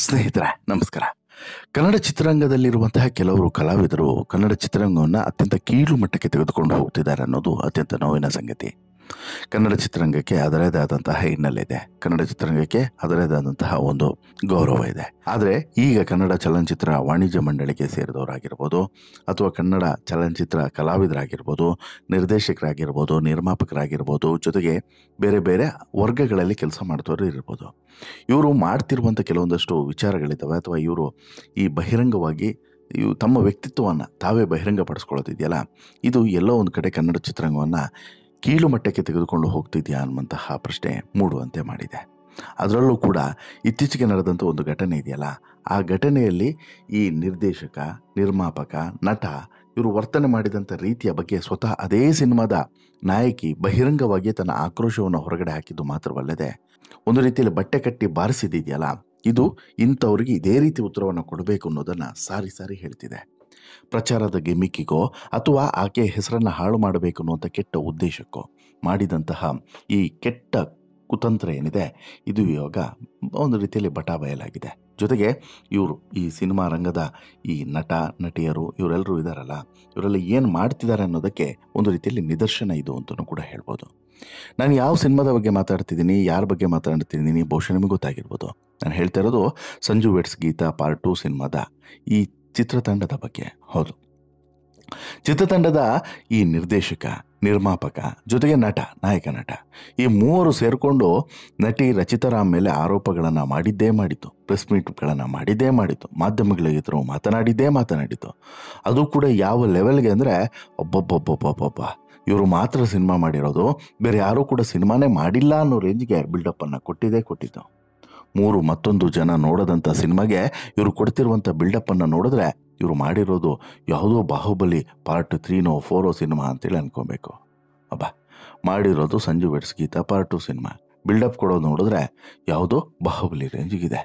ಸ್ನೇಹಿತರೆ ನಮಸ್ಕಾರ. ಕನ್ನಡ ಚಿತ್ರರಂಗದಲ್ಲಿರುವಂತಹ ಕೆಲವರು ಕಲಾವಿದರು ಕನ್ನಡ ಚಿತ್ರರಂಗವನ್ನು ಅತ್ಯಂತ ಕೀಳು ಮಟ್ಟಕ್ಕೆ ತೆಗೆದುಕೊಂಡು ಹೋಗ್ತಿದ್ದಾರೆ ಅನ್ನೋದು ಅತ್ಯಂತ ನೋವಿನ ಸಂಗತಿ. ಕನ್ನಡ ಚಿತ್ರರಂಗಕ್ಕೆ ಅದರದೇ ಆದಂತಹ ಹಿನ್ನೆಲೆ ಇದೆ. ಕನ್ನಡ ಚಿತ್ರರಂಗಕ್ಕೆ ಅದರದೇ ಆದಂತಹ ಒಂದು ಗೌರವ ಇದೆ. ಆದರೆ ಈಗ ಕನ್ನಡ ಚಲನಚಿತ್ರ ವಾಣಿಜ್ಯ ಮಂಡಳಿಗೆ ಸೇರಿದವರಾಗಿರ್ಬೋದು, ಅಥವಾ ಕನ್ನಡ ಚಲನಚಿತ್ರ ಕಲಾವಿದರಾಗಿರ್ಬೋದು, ನಿರ್ದೇಶಕರಾಗಿರ್ಬೋದು, ನಿರ್ಮಾಪಕರಾಗಿರ್ಬೋದು, ಜೊತೆಗೆ ಬೇರೆ ಬೇರೆ ವರ್ಗಗಳಲ್ಲಿ ಕೆಲಸ ಮಾಡ್ತವರು ಇರ್ಬೋದು. ಇವರು ಮಾಡ್ತಿರುವಂಥ ಕೆಲವೊಂದಷ್ಟು ವಿಚಾರಗಳಿದ್ದಾವೆ, ಅಥವಾ ಇವರು ಈ ಬಹಿರಂಗವಾಗಿ ತಮ್ಮ ವ್ಯಕ್ತಿತ್ವವನ್ನು ತಾವೇ ಬಹಿರಂಗಪಡಿಸ್ಕೊಳ್ಳೋದಿದೆಯಲ್ಲ, ಇದು ಎಲ್ಲೋ ಒಂದು ಕಡೆ ಕನ್ನಡ ಚಿತ್ರರಂಗವನ್ನು ಕೀಳು ಮಟ್ಟಕ್ಕೆ ತೆಗೆದುಕೊಂಡು ಹೋಗ್ತಿದೆಯಾ ಅನ್ನುವಂತಹ ಪ್ರಶ್ನೆ ಮೂಡುವಂತೆ ಮಾಡಿದೆ. ಅದರಲ್ಲೂ ಕೂಡ ಇತ್ತೀಚೆಗೆ ನಡೆದಂಥ ಒಂದು ಘಟನೆ ಇದೆಯಲ್ಲ, ಆ ಘಟನೆಯಲ್ಲಿ ಈ ನಿರ್ದೇಶಕ, ನಿರ್ಮಾಪಕ, ನಟ ಇವರು ವರ್ತನೆ ಮಾಡಿದಂಥ ರೀತಿಯ ಬಗ್ಗೆ ಸ್ವತಃ ಅದೇ ಸಿನಿಮಾದ ನಾಯಕಿ ಬಹಿರಂಗವಾಗಿ ತನ್ನ ಆಕ್ರೋಶವನ್ನು ಹೊರಗಡೆ ಹಾಕಿದ್ದು ಮಾತ್ರವಲ್ಲದೆ ಒಂದು ರೀತಿಯಲ್ಲಿ ಬಟ್ಟೆ ಕಟ್ಟಿ ಬಾರಿಸಿದೆಯಲ್ಲ, ಇದು ಇಂಥವ್ರಿಗೆ ಇದೇ ರೀತಿ ಉತ್ತರವನ್ನು ಕೊಡಬೇಕು ಅನ್ನೋದನ್ನು ಸಾರಿ ಸಾರಿ ಹೇಳ್ತಿದೆ. ಪ್ರಚಾರದ ಗಿಮಿಕ್ಕಿಗೋ ಅಥವಾ ಆಕೆ ಹೆಸರನ್ನು ಹಾಳು ಮಾಡಬೇಕು ಅನ್ನುವಂಥ ಕೆಟ್ಟ ಉದ್ದೇಶಕ್ಕೋ ಮಾಡಿದಂತಹ ಈ ಕೆಟ್ಟ ಕುತಂತ್ರ ಏನಿದೆ, ಇದು ಇವಾಗ ಒಂದು ರೀತಿಯಲ್ಲಿ ಬಯಲಾಗಿದೆ. ಜೊತೆಗೆ ಇವರು ಈ ಸಿನಿಮಾ ರಂಗದ ಈ ನಟ ನಟಿಯರು ಇವರೆಲ್ಲರೂ ಇದ್ದಾರಲ್ಲ, ಇವರೆಲ್ಲ ಏನು ಮಾಡ್ತಿದ್ದಾರೆ ಅನ್ನೋದಕ್ಕೆ ಒಂದು ರೀತಿಯಲ್ಲಿ ನಿದರ್ಶನ ಇದು ಅಂತಲೂ ಕೂಡ ಹೇಳ್ಬೋದು. ನಾನು ಯಾವ ಸಿನಿಮಾದ ಬಗ್ಗೆ ಮಾತಾಡ್ತಿದ್ದೀನಿ, ಯಾರ ಬಗ್ಗೆ ಮಾತಾಡ್ತಿದ್ದೀನಿ ಬಹುಶಃ ನಿಮಗೆ ಗೊತ್ತಾಗಿರ್ಬೋದು. ನಾನು ಹೇಳ್ತಾ ಇರೋದು ಸಂಜು ವೆಡ್ಸ್ ಗೀತಾ ಪಾರ್ಟ್ 2 ಸಿನಿಮಾದ ಈ ಚಿತ್ರತಂಡದ ಬಗ್ಗೆ. ಹೌದು, ಚಿತ್ರತಂಡದ ಈ ನಿರ್ದೇಶಕ, ನಿರ್ಮಾಪಕ, ಜೊತೆಗೆ ನಾಯಕ ನಟ ಈ ಮೂವರು ಸೇರಿಕೊಂಡು ನಟಿ ರಚಿತಾ ರಾಮ್ ಮೇಲೆ ಆರೋಪಗಳನ್ನು ಮಾಡಿದ್ದೇ ಮಾಡಿತು, ಪ್ರೆಸ್ ಮೀಟ್ಗಳನ್ನು ಮಾಡಿದ್ದೇ ಮಾಡಿತು, ಮಾಧ್ಯಮಗಳ ಎದುರು ಮಾತನಾಡಿತು. ಅದು ಕೂಡ ಯಾವ ಲೆವೆಲ್ಗೆ ಅಂದರೆ ಒಬ್ಬೊಬ್ಬೊಬ್ಬೊಬ್ಬೊಬ್ಬ ಇವರು ಮಾತ್ರ ಸಿನಿಮಾ ಮಾಡಿರೋದು, ಬೇರೆ ಯಾರೂ ಕೂಡ ಸಿನಿಮಾನೇ ಮಾಡಿಲ್ಲ ಅನ್ನೋ ರೇಂಜ್ಗೆ ಬಿಲ್ಡಪ್ಪನ್ನು ಕೊಟ್ಟಿದ್ದು. ಮತ್ತೊಂದು ಜನ ನೋಡೋದಂಥ ಸಿನಿಮಾಗೆ ಇವರು ಕೊಡ್ತಿರುವಂಥ ಬಿಲ್ಡಪ್ಪನ್ನು ನೋಡಿದ್ರೆ ಇವರು ಮಾಡಿರೋದು ಯಾವುದೋ ಬಾಹುಬಲಿ ಪಾರ್ಟ್ 3ನೋ 4 ಸಿನಿಮಾ ಅಂತೇಳಿ ಅನ್ಕೊಬೇಕು. ಮಾಡಿರೋದು Sanju weds Geetha part 2 cinema. Buildup ಕೊಡೋದು ನೋಡಿದ್ರೆ ಯಾವುದೋ ಬಾಹುಬಲಿ ರೇಂಜಿಗಿದೆ.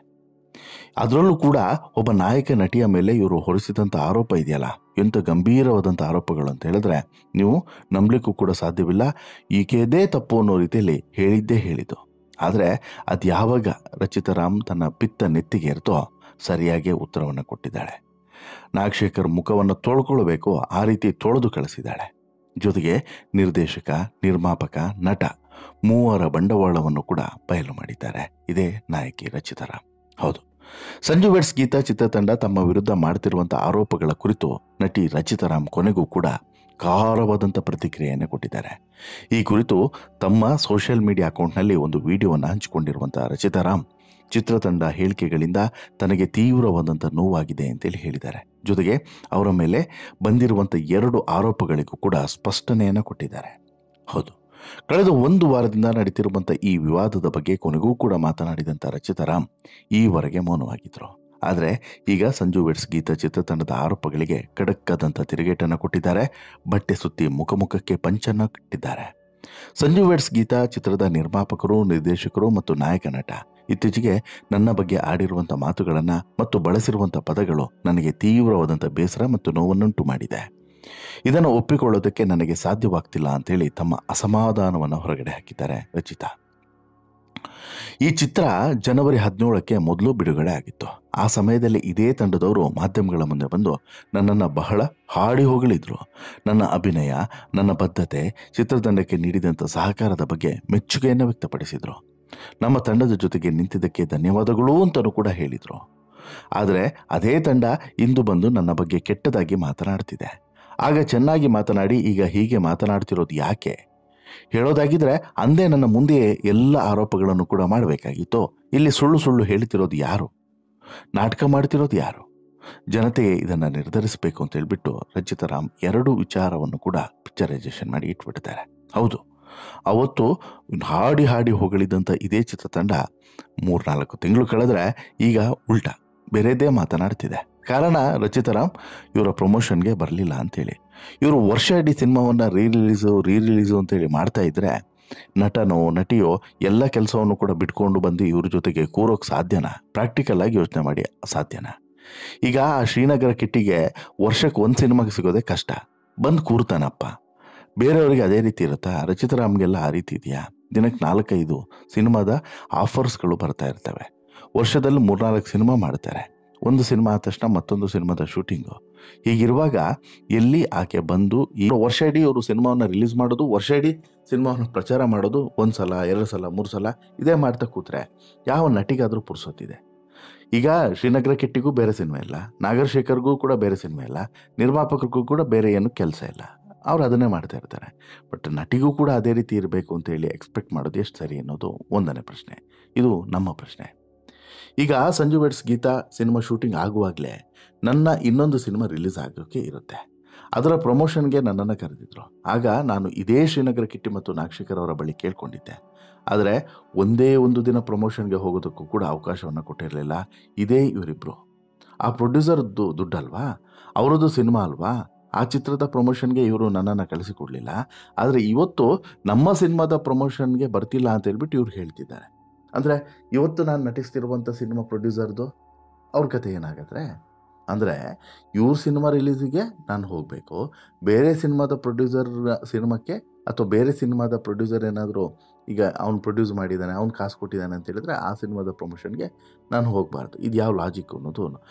ಅದರಲ್ಲೂ ಕೂಡ ಒಬ್ಬ ನಾಯಕ ನಟಿಯ ಮೇಲೆ ಇವರು ಹೊರಿಸಿದಂಥ ಆರೋಪ ಇದೆಯಲ್ಲ, ಎಂಥ ಗಂಭೀರವಾದಂಥ ಆರೋಪಗಳು ಅಂತ ಹೇಳಿದ್ರೆ ನೀವು ನಂಬಲಿಕ್ಕೂ ಕೂಡ ಸಾಧ್ಯವಿಲ್ಲ. ಈಕೆಯದೇ ತಪ್ಪು ಅನ್ನೋ ರೀತಿಯಲ್ಲಿ ಹೇಳಿದ್ದು. ಆದರೆ ಅದು ಯಾವಾಗ ರಚಿತಾ ರಾಮ್ ತನ್ನ ಪಿತ್ತ ನೆತ್ತಿಗೆ ಇರ್ತೋ ಸರಿಯಾಗಿ ಉತ್ತರವನ್ನು ಕೊಟ್ಟಿದ್ದಾಳೆ. ನಾಗಶೇಖರ್ ಮುಖವನ್ನು ತೊಳ್ಕೊಳ್ಬೇಕು ಆ ರೀತಿ ತೊಳೆದು ಕಳಿಸಿದ್ದಾಳೆ. ಜೊತೆಗೆ ನಿರ್ದೇಶಕ, ನಿರ್ಮಾಪಕ, ನಟ ಮೂವರ ಬಂಡವಾಳವನ್ನು ಕೂಡ ಬಯಲು ಮಾಡಿದ್ದಾರೆ ಇದೇ ನಾಯಕಿ ರಚಿತಾ ರಾಮ್. ಹೌದು, ಸಂಜು ವೆಡ್ಸ್ ಗೀತಾ ಚಿತ್ರತಂಡ ತಮ್ಮ ವಿರುದ್ಧ ಮಾಡ್ತಿರುವಂಥ ಆರೋಪಗಳ ಕುರಿತು ನಟಿ ರಚಿತಾ ರಾಮ್ ಕೊನೆಗೂ ಕೂಡ ಖಾರವಾದಂಥ ಪ್ರತಿಕ್ರಿಯೆಯನ್ನು ಕೊಟ್ಟಿದ್ದಾರೆ. ಈ ಕುರಿತು ತಮ್ಮ ಸೋಷಿಯಲ್ ಮೀಡಿಯಾ ಅಕೌಂಟ್ನಲ್ಲಿ ಒಂದು ವಿಡಿಯೋವನ್ನು ಹಂಚಿಕೊಂಡಿರುವಂಥ ರಚಿತಾ ರಾಮ್ ಚಿತ್ರತಂಡ ಹೇಳಿಕೆಗಳಿಂದ ತನಗೆ ತೀವ್ರವಾದಂಥ ನೋವಾಗಿದೆ ಅಂತೇಳಿ ಹೇಳಿದ್ದಾರೆ. ಜೊತೆಗೆ ಅವರ ಮೇಲೆ ಬಂದಿರುವಂಥ 2 ಆರೋಪಗಳಿಗೂ ಕೂಡ ಸ್ಪಷ್ಟನೆಯನ್ನು ಕೊಟ್ಟಿದ್ದಾರೆ. ಹೌದು, ಕಳೆದ 1 ವಾರದಿಂದ ನಡೀತಿರುವಂಥ ಈ ವಿವಾದದ ಬಗ್ಗೆ ಕೊನೆಗೂ ಕೂಡ ಮಾತನಾಡಿದಂಥ ರಚಿತಾ ರಾಮ್ ಈವರೆಗೆ ಮೌನವಾಗಿದ್ದರು. ಆದರೆ ಈಗ ಸಂಜು ವೆಡ್ಸ್ ಗೀತಾ ಚಿತ್ರತಂಡದ ಆರೋಪಗಳಿಗೆ ಖಡಕ್ಕಾದಂಥ ತಿರುಗೇಟನ್ನು ಕೊಟ್ಟಿದ್ದಾರೆ. ಬಟ್ಟೆ ಸುತ್ತಿ ಮುಖಕ್ಕೆ ಪಂಚನ್ನು ಕಟ್ಟಿದ್ದಾರೆ. ಸಂಜು ವೆಡ್ಸ್ ಗೀತಾ ಚಿತ್ರದ ನಿರ್ಮಾಪಕರು, ನಿರ್ದೇಶಕರು ಮತ್ತು ನಾಯಕ ನಟ ಇತ್ತೀಚೆಗೆ ನನ್ನ ಬಗ್ಗೆ ಆಡಿರುವಂಥ ಮಾತುಗಳನ್ನು ಮತ್ತು ಬಳಸಿರುವಂಥ ಪದಗಳು ನನಗೆ ತೀವ್ರವಾದಂಥ ಬೇಸರ ಮತ್ತು ನೋವನ್ನುಂಟು ಮಾಡಿದೆ. ಇದನ್ನು ಒಪ್ಪಿಕೊಳ್ಳೋದಕ್ಕೆ ನನಗೆ ಸಾಧ್ಯವಾಗ್ತಿಲ್ಲ ಅಂತೇಳಿ ತಮ್ಮ ಅಸಮಾಧಾನವನ್ನು ಹೊರಗಡೆ ಹಾಕಿದ್ದಾರೆ ರಚಿತಾ. ಈ ಚಿತ್ರ ಜನವರಿ 17ಕ್ಕೆ ಮೊದಲು ಬಿಡುಗಡೆ ಆಗಿತ್ತು. ಆ ಸಮಯದಲ್ಲಿ ಇದೇ ತಂಡದವರು ಮಾಧ್ಯಮಗಳ ಮುಂದೆ ಬಂದು ನನ್ನನ್ನು ಬಹಳ ಹಾಡಿ ಹೊಗಳಿದ್ರು. ನನ್ನ ಅಭಿನಯ, ನನ್ನ ಬದ್ಧತೆ, ಚಿತ್ರತಂಡಕ್ಕೆ ನೀಡಿದಂಥ ಸಹಕಾರದ ಬಗ್ಗೆ ಮೆಚ್ಚುಗೆಯನ್ನು ವ್ಯಕ್ತಪಡಿಸಿದರು. ನಮ್ಮ ತಂಡದ ಜೊತೆಗೆ ನಿಂತಿದ್ದಕ್ಕೆ ಧನ್ಯವಾದಗಳು ಅಂತಲೂ ಕೂಡ ಹೇಳಿದರು. ಆದರೆ ಅದೇ ತಂಡ ಇಂದು ಬಂದು ನನ್ನ ಬಗ್ಗೆ ಕೆಟ್ಟದಾಗಿ ಮಾತನಾಡ್ತಿದೆ. ಆಗ ಚೆನ್ನಾಗಿ ಮಾತನಾಡಿ ಈಗ ಹೀಗೆ ಮಾತನಾಡ್ತಿರೋದು ಯಾಕೆ? ಹೇಳೋದಾಗಿದ್ರೆ ಅಂದೇ ನನ್ನ ಮುಂದೆ ಎಲ್ಲ ಆರೋಪಗಳನ್ನು ಕೂಡ ಮಾಡಬೇಕಾಗಿತ್ತು. ಇಲ್ಲಿ ಸುಳ್ಳು ಹೇಳ್ತಿರೋದು ಯಾರು? ನಾಟಕ ಮಾಡ್ತಿರೋದು ಯಾರು? ಜನತೆಗೆ ಇದನ್ನು ನಿರ್ಧರಿಸಬೇಕು ಅಂತ ಹೇಳ್ಬಿಟ್ಟು ರಚಿತಾ ರಾಮ್ 2 ವಿಚಾರವನ್ನು ಕೂಡ ಪಿಕ್ಚರೈಸೇಷನ್ ಮಾಡಿ ಇಟ್ಬಿಟ್ಟಿದ್ದಾರೆ. ಹೌದು, ಅವತ್ತು ಹಾಡಿ ಹೊಗಳಿದಂಥ ಇದೇ ಚಿತ್ರತಂಡ 3-4 ತಿಂಗಳು ಕಳೆದ್ರೆ ಈಗ ಉಲ್ಟಾ ಬೇರೆದೇ ಮಾತನಾಡ್ತಿದೆ. ಕಾರಣ ರಚಿತಾ ರಾಮ್ ಇವರ ಪ್ರಮೋಷನ್ಗೆ ಬರಲಿಲ್ಲ ಅಂಥೇಳಿ. ಇವರು ವರ್ಷ ಇಡೀ ಸಿನಿಮಾವನ್ನು ರೀ-ರಿಲೀಸು ಅಂತೇಳಿ ಮಾಡ್ತಾ ಇದ್ರೆ ನಟನೋ ನಟಿಯೋ ಎಲ್ಲ ಕೆಲಸವನ್ನು ಕೂಡ ಬಿಟ್ಕೊಂಡು ಬಂದು ಇವ್ರ ಜೊತೆಗೆ ಕೂರೋಕ್ಕೆ ಸಾಧ್ಯನಾ? ಪ್ರಾಕ್ಟಿಕಲ್ ಆಗಿ ಯೋಚನೆ ಮಾಡಿ, ಸಾಧ್ಯನಾ? ಈಗ ಆ ಶ್ರೀನಗರ ಕಿಟ್ಟಿಗೆ ವರ್ಷಕ್ಕೆ 1 ಸಿನಿಮಾಗೆ ಸಿಗೋದೇ ಕಷ್ಟ. ಬಂದು ಕೂರ್ತಾನಪ್ಪ. ಬೇರೆಯವರಿಗೆ ಅದೇ ರೀತಿ ಇರುತ್ತಾ? ರಚಿತಾ ರಾಮ್ಗೆಲ್ಲ ಆ ರೀತಿ ಇದೆಯಾ? ದಿನಕ್ಕೆ 4-5 ಸಿನಿಮಾದ ಆಫರ್ಸ್ಗಳು ಬರ್ತಾ ಇರ್ತವೆ. ವರ್ಷದಲ್ಲಿ 3-4 ಸಿನಿಮಾ ಮಾಡ್ತಾರೆ. ಒಂದು ಸಿನಿಮಾ ಆದ ತಕ್ಷಣ ಮತ್ತೊಂದು ಸಿನಿಮಾದ ಶೂಟಿಂಗು. ಹೀಗಿರುವಾಗ ಎಲ್ಲಿ ಆಕೆ ಬಂದು ಈ ವರ್ಷ ಇಡೀ ಅವರು ಸಿನಿಮಾವನ್ನು ರಿಲೀಸ್ ಮಾಡೋದು, ವರ್ಷ ಇಡೀ ಸಿನಿಮಾವನ್ನು ಪ್ರಚಾರ ಮಾಡೋದು, 1 ಸಲ 2 ಸಲ 3 ಸಲ ಇದೇ ಮಾಡ್ತಾ ಕೂತ್ರೆ ಯಾವ ನಟಿಗಾದರೂ ಪುರ್ಸೊತ್ತಿದೆ? ಈಗ ಶ್ರೀನಗರ ಕಿಟ್ಟಿಗೂ ಬೇರೆ ಸಿನಿಮಾ ಇಲ್ಲ, ನಾಗಶೇಖರ್ಗೂ ಕೂಡ ಬೇರೆ ಸಿನಿಮಾ ಇಲ್ಲ, ನಿರ್ಮಾಪಕರಿಗೂ ಕೂಡ ಬೇರೆ ಏನು ಕೆಲಸ ಇಲ್ಲ. ಅವ್ರು ಅದನ್ನೇ ಮಾಡ್ತಾ ಇರ್ತಾರೆ. ಬಟ್ ನಟಿಗೂ ಕೂಡ ಅದೇ ರೀತಿ ಇರಬೇಕು ಅಂತೇಳಿ ಎಕ್ಸ್ಪೆಕ್ಟ್ ಮಾಡೋದು ಎಷ್ಟು ಸರಿ ಅನ್ನೋದು ಒಂದನೇ ಪ್ರಶ್ನೆ. ಇದು ನಮ್ಮ ಪ್ರಶ್ನೆ. ಈಗ Sanju weds Geetha cinema shooting ಆಗುವಾಗಲೇ ನನ್ನ ಇನ್ನೊಂದು ಸಿನಿಮಾ ರಿಲೀಸ್ ಆಗೋಕ್ಕೆ ಇರುತ್ತೆ. ಅದರ ಪ್ರಮೋಷನ್ಗೆ ನನ್ನನ್ನು ಕರೆದಿದ್ರು. ಆಗ ನಾನು ಇದೇ ಶ್ರೀನಗರ ಕಿಟ್ಟಿ ಮತ್ತು ನಾಗಶೇಖರ್ ಅವರ ಬಳಿ ಕೇಳ್ಕೊಂಡಿದ್ದೆ. ಆದರೆ ಒಂದೇ ಒಂದು ದಿನ ಪ್ರಮೋಷನ್ಗೆ ಹೋಗೋದಕ್ಕೂ ಕೂಡ ಅವಕಾಶವನ್ನು ಕೊಟ್ಟಿರಲಿಲ್ಲ ಇದೇ ಇವರಿಬ್ಬರು. ಆ ಪ್ರೊಡ್ಯೂಸರ್ದು ದುಡ್ಡಲ್ವಾ, ಅವರದ್ದು ಸಿನಿಮಾ ಅಲ್ವಾ, ಆ ಚಿತ್ರದ ಪ್ರಮೋಷನ್ಗೆ ಇವರು ನನ್ನನ್ನು ಕಳಿಸಿಕೊಡ್ಲಿಲ್ಲ. ಆದರೆ ಇವತ್ತು ನಮ್ಮ ಸಿನಿಮಾದ ಪ್ರಮೋಷನ್ಗೆ ಬರ್ತಿಲ್ಲ ಅಂತ ಹೇಳ್ಬಿಟ್ಟು ಇವ್ರು ಹೇಳ್ತಿದ್ದಾರೆ. ಅಂದರೆ ಇವತ್ತು ನಾನು ನಟಿಸ್ತಿರುವಂಥ ಸಿನಿಮಾ ಪ್ರೊಡ್ಯೂಸರ್ದು ಅವ್ರ ಕತೆ ಏನಾಗತ್ತೆ? ಅಂದರೆ ಇವ್ರ ಸಿನಿಮಾ ರಿಲೀಸಿಗೆ ನಾನು ಹೋಗಬೇಕು, ಬೇರೆ ಸಿನಿಮಾದ ಪ್ರೊಡ್ಯೂಸರ್ ಸಿನಿಮಾಕ್ಕೆ ಅಥವಾ ಬೇರೆ ಸಿನಿಮಾದ ಪ್ರೊಡ್ಯೂಸರ್ ಏನಾದರೂ ಈಗ ಅವ್ನು ಪ್ರೊಡ್ಯೂಸ್ ಮಾಡಿದ್ದಾನೆ, ಅವ್ನು ಕಾಸು ಕೊಟ್ಟಿದ್ದಾನೆ ಅಂತ ಹೇಳಿದ್ರೆ ಆ ಸಿನಿಮಾದ ಪ್ರಮೋಷನ್ಗೆ ನಾನು ಹೋಗಬಾರ್ದು. ಇದು ಯಾವ ಲಾಜಿಕ್ ಅನ್ನೋದು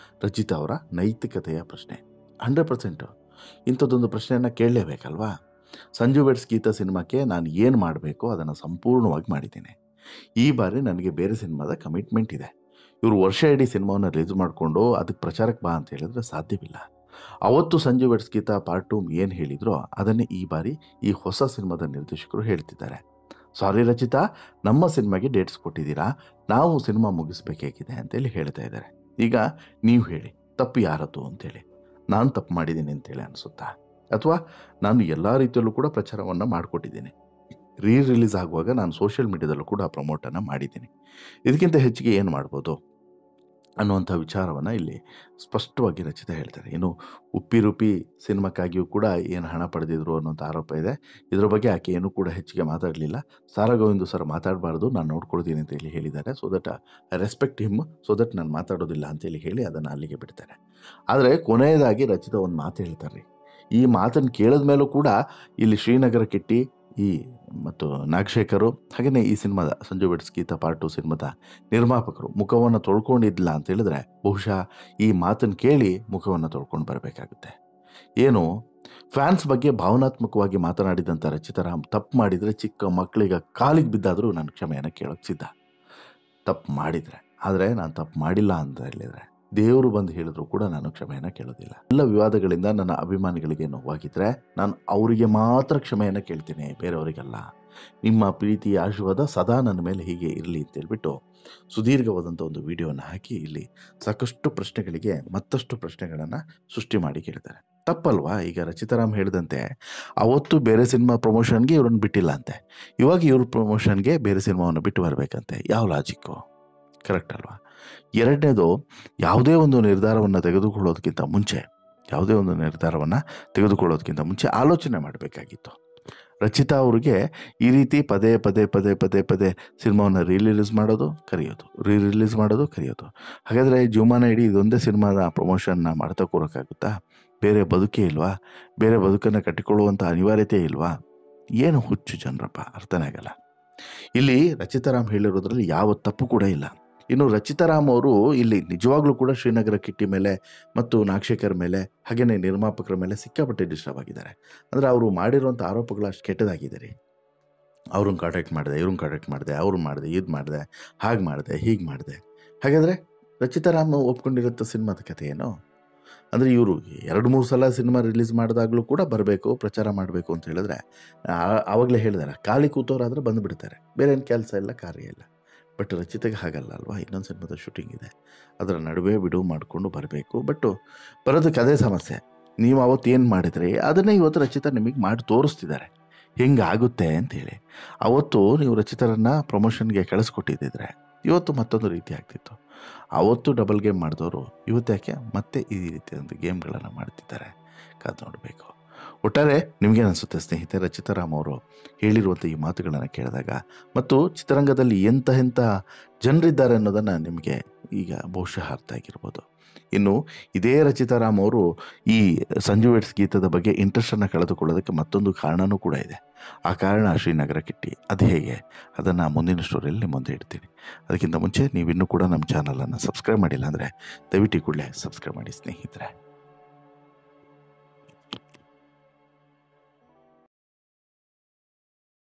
ರಚಿತಾ ಅವರ ನೈತಿಕತೆಯ ಪ್ರಶ್ನೆ. 100% ಇಂಥದ್ದೊಂದು ಪ್ರಶ್ನೆಯನ್ನು ಕೇಳಲೇಬೇಕಲ್ವಾ? ಸಂಜು ವೆಡ್ಸ್ ಗೀತಾ ಸಿನಿಮಾಕ್ಕೆ ನಾನು ಏನು ಮಾಡಬೇಕು ಅದನ್ನು ಸಂಪೂರ್ಣವಾಗಿ ಮಾಡಿದ್ದೀನಿ. ಈ ಬಾರಿ ನನಗೆ ಬೇರೆ ಸಿನಿಮಾದ ಕಮಿಟ್ಮೆಂಟ್ ಇದೆ. ಇವರು ವರ್ಷ ಇಡೀ ಸಿನಿಮಾವನ್ನು ರಿಲೀಸ್ ಮಾಡಿಕೊಂಡು ಅದಕ್ಕೆ ಪ್ರಚಾರಕ್ಕೆ ಬಾ ಅಂತ ಹೇಳಿದ್ರೆ ಸಾಧ್ಯವಿಲ್ಲ. ಅವತ್ತು ಸಂಜು ವೆಡ್ಸ್ ಗೀತಾ ಪಾರ್ಟ್ 2 ಏನು ಹೇಳಿದ್ರೋ ಅದನ್ನೇ ಈ ಬಾರಿ ಈ ಹೊಸ ಸಿನಿಮಾದ ನಿರ್ದೇಶಕರು ಹೇಳ್ತಿದ್ದಾರೆ. ಸಾರಿ ರಚಿತಾ, ನಮ್ಮ ಸಿನಿಮಾಗೆ ಡೇಟ್ಸ್ ಕೊಟ್ಟಿದ್ದೀರಾ, ನಾವು ಸಿನಿಮಾ ಮುಗಿಸ್ಬೇಕಾಗಿದೆ ಅಂತೇಳಿ ಹೇಳ್ತಾ ಇದ್ದಾರೆ. ಈಗ ನೀವು ಹೇಳಿ, ತಪ್ಪು ಯಾರದ್ದು ಅಂತೇಳಿ. ನಾನು ತಪ್ಪು ಮಾಡಿದ್ದೀನಿ ಅಂತೇಳಿ ಅನಿಸುತ್ತಾ? ಅಥವಾ ನಾನು ಎಲ್ಲ ರೀತಿಯಲ್ಲೂ ಕೂಡ ಪ್ರಚಾರವನ್ನು ಮಾಡಿಕೊಟ್ಟಿದ್ದೀನಿ. ರಿಲೀಸ್ ಆಗುವಾಗ ನಾನು ಸೋಷಿಯಲ್ ಮೀಡಿಯಾದಲ್ಲೂ ಕೂಡ ಪ್ರಮೋಟನ್ನು ಮಾಡಿದ್ದೀನಿ. ಇದಕ್ಕಿಂತ ಹೆಚ್ಚಿಗೆ ಏನು ಮಾಡ್ಬೋದು ಅನ್ನುವಂಥ ವಿಚಾರವನ್ನು ಇಲ್ಲಿ ಸ್ಪಷ್ಟವಾಗಿ ರಚಿತಾ ಹೇಳ್ತಾರೆ. ಇನ್ನು ಉಪ್ಪಿ ಸಿನಿಮಾಕ್ಕಾಗಿಯೂ ಕೂಡ ಏನು ಹಣ ಪಡೆದಿದ್ರು ಅನ್ನೋಂಥ ಆರೋಪ ಇದೆ. ಇದರ ಬಗ್ಗೆ ಆಕೆ ಏನೂ ಕೂಡ ಹೆಚ್ಚಿಗೆ ಮಾತಾಡಲಿಲ್ಲ. ಸಾರಾ ಗೋವಿಂದು ಸರ್ ಮಾತಾಡಬಾರ್ದು, ನಾನು ನೋಡ್ಕೊಳ್ತೀನಿ ಅಂತೇಳಿ ಹೇಳಿದ್ದಾರೆ. So that I respect him, so that ನಾನು ಮಾತಾಡೋದಿಲ್ಲ ಅಂತೇಳಿ ಹೇಳಿ ಅದನ್ನು ಅಲ್ಲಿಗೆ ಬಿಡ್ತಾರೆ. ಆದರೆ ಕೊನೆಯದಾಗಿ ರಚಿತಾ ಒಂದು ಮಾತು ಹೇಳ್ತಾರೆ. ಈ ಮಾತನ್ನು ಕೇಳಿದ ಮೇಲೂ ಕೂಡ ಇಲ್ಲಿ ಶ್ರೀನಗರ ಕಿಟ್ಟಿ ಮತ್ತು ನಾಗಶೇಖರು ಹಾಗೆಯೇ ಈ ಸಿನಿಮಾದ ಸಂಜು ವೆಡ್ಸ್ ಗೀತಾ ಪಾರ್ಟ್ 2 ಸಿನಿಮಾದ ನಿರ್ಮಾಪಕರು ಮುಖವನ್ನು ತೊಳ್ಕೊಂಡಿದ್ದಿಲ್ಲ ಅಂತ ಹೇಳಿದ್ರೆ ಬಹುಶಃ ಈ ಮಾತನ್ನು ಕೇಳಿ ಮುಖವನ್ನು ತೊಳ್ಕೊಂಡು ಬರಬೇಕಾಗುತ್ತೆ. ಏನು ಫ್ಯಾನ್ಸ್ ಬಗ್ಗೆ ಭಾವನಾತ್ಮಕವಾಗಿ ಮಾತನಾಡಿದಂಥ ರಚಿತಾರಾಮ್ ತಪ್ಪು ಮಾಡಿದರೆ ಚಿಕ್ಕ ಮಕ್ಕಳಿಗೆ ಕಾಲಿಗೆ ಬಿದ್ದಾದರೂ ನಾನು ಕ್ಷಮೆಯನ್ನು ಕೇಳೋಕ್ಕೆ ಸಿದ್ಧ. ತಪ್ಪು ಮಾಡಿದರೆ, ಆದರೆ ನಾನು ತಪ್ಪು ಮಾಡಿಲ್ಲ ಅಂತ ಹೇಳಿದರೆ ದೇವರು ಬಂದು ಹೇಳಿದ್ರು ಕೂಡ ನಾನು ಕ್ಷಮೆಯನ್ನು ಕೇಳೋದಿಲ್ಲ. ಎಲ್ಲ ವಿವಾದಗಳಿಂದ ನನ್ನ ಅಭಿಮಾನಿಗಳಿಗೆ ನೋವಾಗಿದ್ದರೆ ನಾನು ಅವರಿಗೆ ಮಾತ್ರ ಕ್ಷಮೆಯನ್ನು ಕೇಳ್ತೀನಿ, ಬೇರೆಯವರಿಗೆಲ್ಲ. ನಿಮ್ಮ ಪ್ರೀತಿ ಆಶೀರ್ವಾದ ಸದಾ ನನ್ನ ಮೇಲೆ ಹೀಗೆ ಇರಲಿ ಅಂತೇಳ್ಬಿಟ್ಟು ಸುದೀರ್ಘವಾದಂಥ ಒಂದು ವಿಡಿಯೋವನ್ನು ಹಾಕಿ ಇಲ್ಲಿ ಸಾಕಷ್ಟು ಪ್ರಶ್ನೆಗಳಿಗೆ ಮತ್ತಷ್ಟು ಪ್ರಶ್ನೆಗಳನ್ನು ಸೃಷ್ಟಿ ಮಾಡಿ ಕೇಳ್ತಾರೆ. ತಪ್ಪಲ್ವಾ? ಈಗ ರಚಿತಾರಾಮ್ ಹೇಳಿದಂತೆ ಅವತ್ತು ಬೇರೆ ಸಿನಿಮಾ ಪ್ರಮೋಷನ್ಗೆ ಇವ್ರನ್ನ ಬಿಟ್ಟಿಲ್ಲ ಅಂತೆ, ಇವಾಗ ಇವ್ರ ಪ್ರಮೋಷನ್ಗೆ ಬೇರೆ ಸಿನಿಮಾವನ್ನು ಬಿಟ್ಟು ಬರಬೇಕಂತೆ. ಯಾವ ಲಾಜಿಕ್ಕು? ಕರೆಕ್ಟ್ ಅಲ್ವಾ? ಎರಡನೇದು, ಯಾವುದೇ ಒಂದು ನಿರ್ಧಾರವನ್ನು ತೆಗೆದುಕೊಳ್ಳೋದಕ್ಕಿಂತ ಮುಂಚೆ ಆಲೋಚನೆ ಮಾಡಬೇಕಾಗಿತ್ತು. ರಚಿತಾ ಅವ್ರಿಗೆ ಈ ರೀತಿ ಪದೇ ಪದೇ ಸಿನಿಮಾವನ್ನು ರಿಲೀಸ್ ಮಾಡೋದು ಕರೆಯೋದು. ಹಾಗಾದರೆ ಜೀವಮಾನ ಇಡೀ ಇದೊಂದೇ ಸಿನಿಮಾದ ಪ್ರಮೋಷನ್ನ ಮಾಡ್ತಾ ಕೂರೋಕ್ಕಾಗುತ್ತಾ? ಬೇರೆ ಬದುಕೇ ಇಲ್ವಾ? ಬೇರೆ ಬದುಕನ್ನು ಕಟ್ಟಿಕೊಳ್ಳುವಂಥ ಅನಿವಾರ್ಯತೆ ಇಲ್ವಾ? ಏನು ಹುಚ್ಚು ಜನರಪ್ಪ, ಅರ್ಥನೇ ಆಗಲ್ಲ. ಇಲ್ಲಿ ರಚಿತಾರಾಮ್ ಹೇಳಿರೋದ್ರಲ್ಲಿ ಯಾವ ತಪ್ಪು ಕೂಡ ಇಲ್ಲ. ಇನ್ನು ರಚಿತಾರಾಮ್ ಅವರು ಇಲ್ಲಿ ನಿಜವಾಗ್ಲೂ ಕೂಡ ಶ್ರೀನಗರ ಕಿಟ್ಟಿ ಮೇಲೆ ಮತ್ತು ನಾಗಶೇಖರ್ ಮೇಲೆ ಹಾಗೆಯೇ ನಿರ್ಮಾಪಕರ ಮೇಲೆ ಸಿಕ್ಕಾಪಟ್ಟೆ ಡಿಸ್ಟರ್ಬ್ ಆಗಿದ್ದಾರೆ. ಅಂದರೆ ಅವರು ಮಾಡಿರುವಂಥ ಆರೋಪಗಳು ಅಷ್ಟು ಕೆಟ್ಟದಾಗಿದೆ ರೀ. ಅವ್ರನ್ನ ಕಾಂಟ್ಯಾಕ್ಟ್ ಮಾಡಿದೆ, ಇವ್ರನ್ನ ಕಾಂಟ್ಯಾಕ್ಟ್ ಮಾಡಿದೆ, ಅವ್ರು ಮಾಡಿದೆ, ಇದು ಮಾಡಿದೆ, ಹಾಗೆ ಮಾಡಿದೆ, ಹೀಗೆ ಮಾಡಿದೆ. ಹಾಗಾದರೆ ರಚಿತಾರಾಮ್ ಒಪ್ಕೊಂಡಿರುತ್ತ ಸಿನಿಮಾದ ಕಥೆ ಏನು? ಅಂದರೆ ಇವರು 2-3 ಸಲ ಸಿನಿಮಾ ರಿಲೀಸ್ ಮಾಡಿದಾಗಲೂ ಕೂಡ ಬರಬೇಕು, ಪ್ರಚಾರ ಮಾಡಬೇಕು ಅಂತ ಹೇಳಿದ್ರೆ ಆವಾಗಲೇ ಹೇಳಿದಾರೆ, ಖಾಲಿ ಕೂತವರಾದರೆ ಬಂದುಬಿಡ್ತಾರೆ, ಬೇರೆ ಏನು ಕೆಲಸ ಇಲ್ಲ, ಕಾರ್ಯ ಇಲ್ಲ. ಬಟ್ ರಚಿತೆಗೆ ಹಾಗಲ್ಲ ಅಲ್ವಾ? ಇನ್ನೊಂದು ಸಿನಿಮಾದ ಶೂಟಿಂಗ್ ಇದೆ, ಅದರ ನಡುವೆ ಬಿಡುವು ಮಾಡಿಕೊಂಡು ಬರಬೇಕು. ಬಟ್ ಬರೋದಕ್ಕೆ ಅದೇ ಸಮಸ್ಯೆ. ನೀವು ಅವತ್ತು ಏನು ಮಾಡಿದ್ರಿ ಅದನ್ನೇ ಇವತ್ತು ರಚಿತಾ ನಿಮಗೆ ಮಾಡಿ ತೋರಿಸ್ತಿದ್ದಾರೆ ಹೆಂಗಾಗುತ್ತೆ ಅಂತೇಳಿ. ಅವತ್ತು ನೀವು ರಚಿತಾರನ್ನು ಪ್ರಮೋಷನ್ಗೆ ಕಳಿಸ್ಕೊಟ್ಟಿದ್ದಿದ್ರೆ ಇವತ್ತು ಮತ್ತೊಂದು ರೀತಿ ಆಗ್ತಿತ್ತು. ಅವತ್ತು ಡಬಲ್ ಗೇಮ್ ಮಾಡಿದವರು ಇವತ್ತು ಯಾಕೆ ಮತ್ತೆ ಈ ರೀತಿಯಾದ ಗೇಮ್ಗಳನ್ನು ಮಾಡ್ತಿದ್ದಾರೆ? ಕಾದು ನೋಡಬೇಕು. ಒಟ್ಟಾರೆ ನಿಮಗೇನು ಅನಿಸುತ್ತೆ ಸ್ನೇಹಿತರೆ, ರಚಿತಾರಾಮ್ ಅವರು ಹೇಳಿರುವಂಥ ಈ ಮಾತುಗಳನ್ನು ಕೇಳಿದಾಗ ಮತ್ತು ಚಿತ್ರರಂಗದಲ್ಲಿ ಎಂಥ ಜನರಿದ್ದಾರೆ ಅನ್ನೋದನ್ನು ನಿಮಗೆ ಈಗ ಬಹುಶಃ ಅರ್ಥ ಆಗಿರ್ಬೋದು. ಇನ್ನು ಇದೇ ರಚಿತಾರಾಮ್ ಅವರು ಈ ಸಂಜು ವೆಡ್ಸ್ ಗೀತದ ಬಗ್ಗೆ ಇಂಟ್ರೆಸ್ಟನ್ನು ಕಳೆದುಕೊಳ್ಳೋದಕ್ಕೆ ಮತ್ತೊಂದು ಕಾರಣವೂ ಕೂಡ ಇದೆ. ಆ ಕಾರಣ ಶ್ರೀನಗರ ಕಿಟ್ಟಿ. ಅದು ಹೇಗೆ ಅದನ್ನು ಮುಂದಿನ ಸ್ಟೋರಿಯಲ್ಲಿ ನಿಮ್ಮ ಮುಂದೆ ಇಡ್ತೀನಿ. ಅದಕ್ಕಿಂತ ಮುಂಚೆ ನೀವಿನ್ನೂ ಕೂಡ ನಮ್ಮ ಚಾನಲನ್ನು ಸಬ್ಸ್ಕ್ರೈಬ್ ಮಾಡಿಲ್ಲ ಅಂದರೆ ದಯವಿಟ್ಟು ಕೂಡಲೇ ಸಬ್ಸ್ಕ್ರೈಬ್ ಮಾಡಿ ಸ್ನೇಹಿತರೆ.